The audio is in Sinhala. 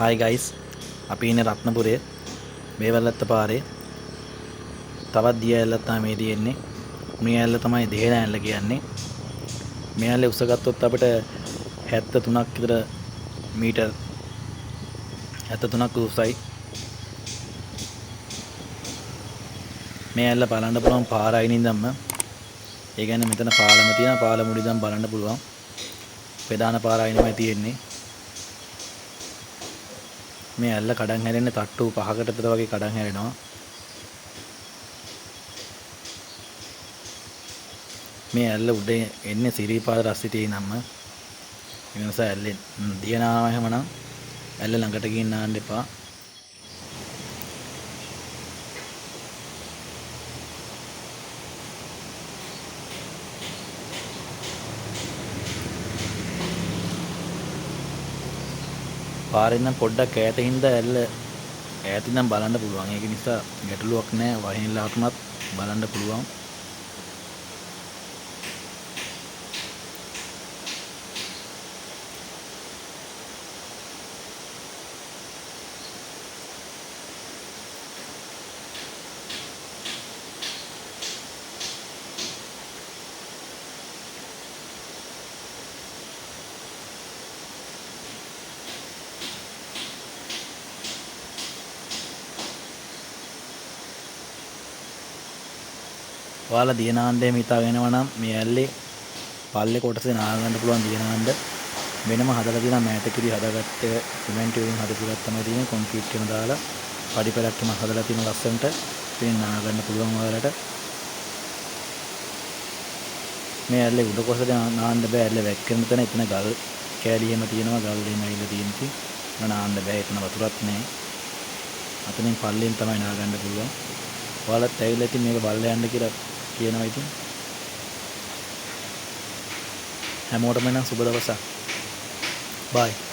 හායි ගයිස්, අපි ඉන්නේ රත්නපුරේ මේවැල්ලත්ත පාරේ. තවත් දිය ඇල්ලක් තමයි මේ තියෙන්නේ. මේ ඇල්ල තමයි දේන ඇල්ල කියන්නේ. මේ ඇල්ලේ උස ගත්තොත් අපිට 73ක් විතර මීටර් 73ක් උසයි. මේ ඇල්ල බලන්න පුළුවන් පාර අයිනින් ඉඳන්ම. ඒ කියන්නේ මෙතන පාලම තියෙනවා. පාලම උඩ ඉඳන් බලන්න පුළුවන්. ප්‍රධාන පාර අයිනමයි තියෙන්නේ. මේ ඇල්ල කඩන් හැරෙන්නේ තට්ටු 5කට විතර වගේ කඩන් හැරෙනවා. මේ ඇල්ල උඩ එන්නේ සිරිපාද රස්සිතේ නම්ම. ඒ නිසා ඇල්ලෙන් දියනාම එහෙමනම් ඇල්ල ළඟට ගිහින් නාන්න එපා. පාරෙන් නම් පොඩ්ඩක් ඈත හින්දා ඇල්ල ඈතින් නම් බලන්න පුළුවන්. ඒක නිසා ගැටලුවක් නැහැ. වහිනලාටමත් බලන්න පුළුවන්. ඔයාලා දිය නාන්න එහෙම හිතාගෙන යනවා නම් මේ ඇල්ලේ පල්ලේ කොටසේ නා ගන්න පුළුවන් දිය නාන්න වෙනම හදලා තියෙනවා. මෑතකදී හදාගත්ත සිමෙන්ති වලින් හදපු එකක් තමයි තියෙන්නේ. කොන්ක්‍රීට් එකම දාලා පඩි පෙරක්කම හදලා තියෙන ලස්සනට ඉතින් නා ගන්න පුළුවන් ඔයාලට. මේ ඇල්ලේ උඩ කොටසේ නාන්න බෑ. ඇල්ල වැක්කෙන තැන එතන ගල් කෑලි එහෙම තියෙනවා. ගල් එහෙම ඇවිල්ලා තියෙනවා. නාන්න බෑ. එතන වතුරක් නැහැ. අතනින් පල්ලෙන් තමයි නා ගන්න පුළුවන්. ඔයාලත් ඇවිල්ලා ඉතින් මේක බලලා යන්න කියලා කියනවා. ඉතින් හැමෝටම නම් සුබ දවසක්. බයි.